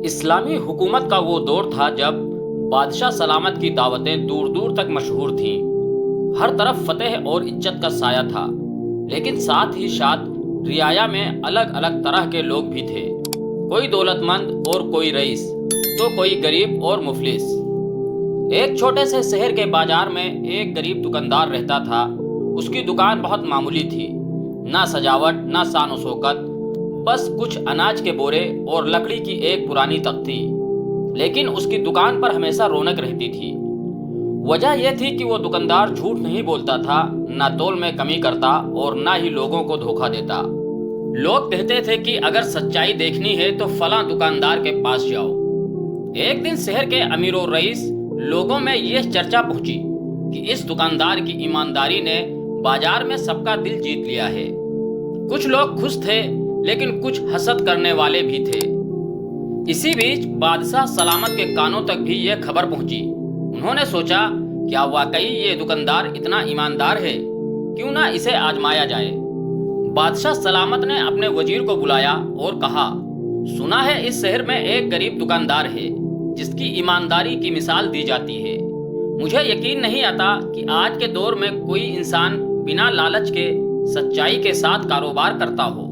اسلامی حکومت کا وہ دور تھا جب بادشاہ سلامت کی دعوتیں دور دور تک مشہور تھیں۔ ہر طرف فتح اور عزت کا سایہ تھا، لیکن ساتھ ہی ساتھ رعایا میں الگ الگ طرح کے لوگ بھی تھے۔ کوئی دولت مند اور کوئی رئیس، تو کوئی غریب اور مفلس۔ ایک چھوٹے سے شہر کے بازار میں ایک غریب دکاندار رہتا تھا۔ اس کی دکان بہت معمولی تھی، نہ سجاوٹ نہ شان و شوکت، بس کچھ اناج کے بورے اور لکڑی کی ایک پرانی تختی، لیکن اس کی دکان پر ہمیشہ رونق رہتی تھی۔ وجہ یہ تھی کہ وہ دکاندار جھوٹ نہیں بولتا تھا، نہ تول میں کمی کرتا اور نہ ہی لوگوں کو دھوکہ دیتا۔ لوگ کہتے تھے کہ اگر سچائی دیکھنی ہے تو فلاں دکاندار کے پاس جاؤ۔ ایک دن شہر کے امیر و رئیس لوگوں میں یہ چرچا پہنچی کہ اس دکاندار کی ایمانداری نے بازار میں سب کا دل جیت لیا ہے۔ کچھ لوگ خوش تھے، لیکن کچھ حسد کرنے والے بھی تھے۔ اسی بیچ بادشاہ سلامت کے کانوں تک بھی یہ خبر پہنچی۔ انہوں نے سوچا، کیا واقعی یہ دکاندار اتنا ایماندار ہے؟ کیوں نہ اسے آزمایا جائے۔ بادشاہ سلامت نے اپنے وزیر کو بلایا اور کہا، سنا ہے اس شہر میں ایک غریب دکاندار ہے جس کی ایمانداری کی مثال دی جاتی ہے۔ مجھے یقین نہیں آتا کہ آج کے دور میں کوئی انسان بنا لالچ کے سچائی کے ساتھ کاروبار کرتا ہو۔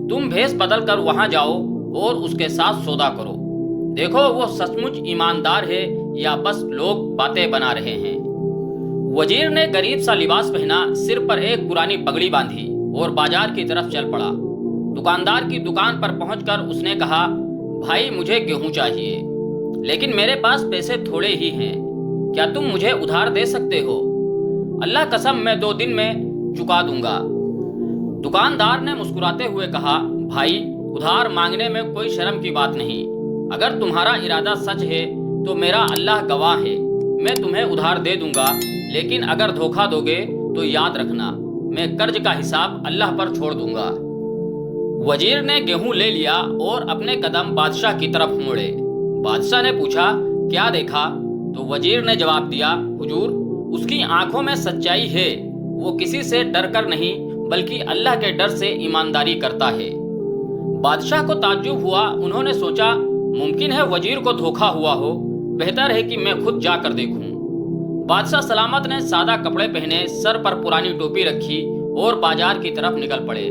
تم بھیس بدل کر وہاں جاؤ اور اس کے ساتھ سودا کرو۔ دیکھو وہ سچ مچ ایماندار ہے یا بس لوگ باتیں بنا رہے ہیں۔ وزیر نے غریب سا لباس پہنا، سر پر ایک پرانی پگڑی باندھی اور بازار کی طرف چل پڑا۔ دکاندار کی دکان پر پہنچ کر اس نے کہا، بھائی مجھے گیہوں چاہیے، لیکن میرے پاس پیسے تھوڑے ہی ہیں، کیا تم مجھے ادھار دے سکتے ہو؟ اللہ قسم میں 2 دن میں چکا دوں گا۔ دکاندار نے مسکراتے ہوئے کہا، بھائی ادھار مانگنے میں کوئی شرم کی بات نہیں۔ اگر تمہارا ارادہ سچ ہے تو میرا اللہ گواہ ہے، میں تمہیں ادھار دے دوں گا، لیکن اگر دھوکہ دو گے تو یاد رکھنا میں قرض کا حساب اللہ پر چھوڑ دوں گا۔ وزیر نے گیہوں لے لیا اور اپنے قدم بادشاہ کی طرف موڑے۔ بادشاہ نے پوچھا، کیا دیکھا؟ تو وزیر نے جواب دیا، حضور اس کی آنکھوں میں سچائی ہے، وہ کسی سے ڈر کر نہیں بلکہ اللہ کے ڈر سے ایمانداری کرتا ہے۔ بادشاہ کو تعجب ہوا۔ انہوں نے سوچا، ممکن ہے وزیر کو دھوکہ ہوا ہو، بہتر ہے کہ میں خود جا کر دیکھوں۔ بادشاہ سلامت نے سادہ کپڑے پہنے، سر پر پرانی ٹوپی رکھی اور بازار کی طرف نکل پڑے۔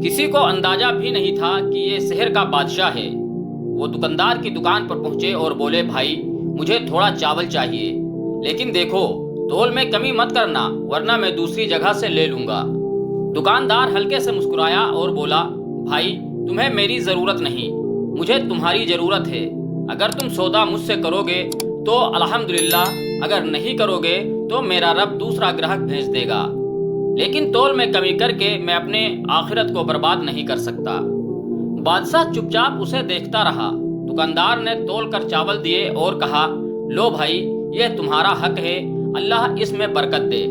کسی کو اندازہ بھی نہیں تھا کہ یہ شہر کا بادشاہ ہے۔ وہ دکاندار کی دکان پر پہنچے اور بولے، بھائی مجھے تھوڑا چاول چاہیے، لیکن دیکھو تول میں کمی مت کرنا ورنہ میں دوسری جگہ سے لے لوں گا۔ دکاندار ہلکے سے مسکرایا اور بولا، بھائی تمہیں میری ضرورت نہیں، مجھے تمہاری ضرورت ہے۔ اگر تم سودا مجھ سے کرو گے تو الحمدللہ، اگر نہیں کرو گے تو میرا رب دوسرا گراہک بھیج دے گا، لیکن تول میں کمی کر کے میں اپنے آخرت کو برباد نہیں کر سکتا۔ بادشاہ چپ چاپ اسے دیکھتا رہا۔ دکاندار نے تول کر چاول دیے اور کہا، لو بھائی یہ تمہارا حق ہے، اللہ اس میں برکت دے۔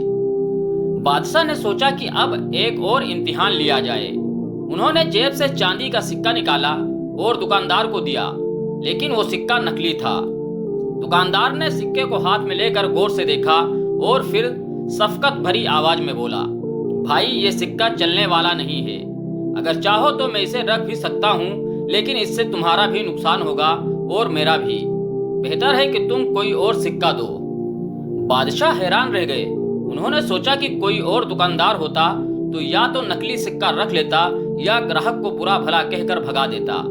بادشاہ نے سوچا کہ اب ایک اور امتحان لیا جائے۔ انہوں نے جیب سے چاندی کا سکہ نکالا اور دکاندار کو دیا، لیکن وہ سکہ نکلی تھا۔ دکاندار نے سکے کو ہاتھ میں لے کر غور سے دیکھا اور پھر شفقت بھری آواز میں بولا، بھائی یہ سکہ چلنے والا نہیں ہے، اگر چاہو تو میں اسے رکھ بھی سکتا ہوں، لیکن اس سے تمہارا بھی نقصان ہوگا اور میرا بھی، بہتر ہے کہ تم کوئی اور سکہ دو۔ بادشاہ حیران رہ گئے۔ انہوں نے سوچا کہ کوئی اور دکاندار ہوتا تو یا تو نکلی سکہ رکھ لیتا یا گراہک کو برا بھلا کہہ کر بھگا دیتا،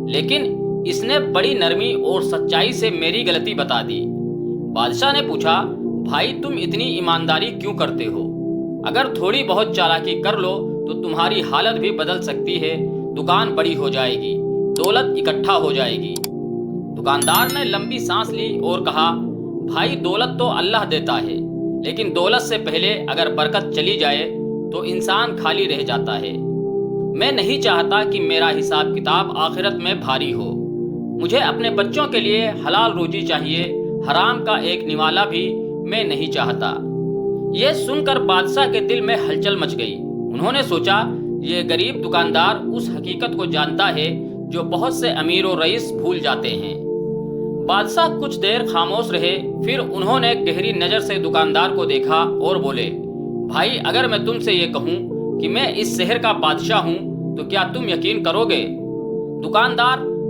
لیکن اس نے بڑی نرمی اور سچائی سے میری غلطی بتا دی۔ بادشاہ نے پوچھا، بھائی تم اتنی ایمانداری کیوں کرتے ہو؟ اگر تھوڑی بہت چالاکی کر لو تو تمہاری حالت بھی بدل سکتی ہے، دکان بڑی ہو جائے گی، دولت اکٹھا ہو جائے گی۔ دکاندار نے لمبی سانس لی اور کہا، بھائی دولت تو اللہ دیتا ہے، لیکن دولت سے پہلے اگر برکت چلی جائے تو انسان خالی رہ جاتا ہے۔ میں نہیں چاہتا کہ میرا حساب کتاب آخرت میں بھاری ہو۔ مجھے اپنے بچوں کے لیے حلال روزی چاہیے، حرام کا ایک نوالا بھی میں نہیں چاہتا۔ یہ سن کر بادشاہ کے دل میں ہلچل مچ گئی۔ انہوں نے سوچا، یہ غریب دکاندار اس حقیقت کو جانتا ہے جو بہت سے امیر و رئیس بھول جاتے ہیں۔ بادشاہ کچھ دیر خاموش رہے، پھر انہوں نے گہری نظر سے دکاندار کو دیکھا اور بولے، بھائی اگر میں تم سے یہ کہوں کہ میں اس شہر کا بادشاہ ہوں تو کیا تم یقین کرو گے؟ دکاندار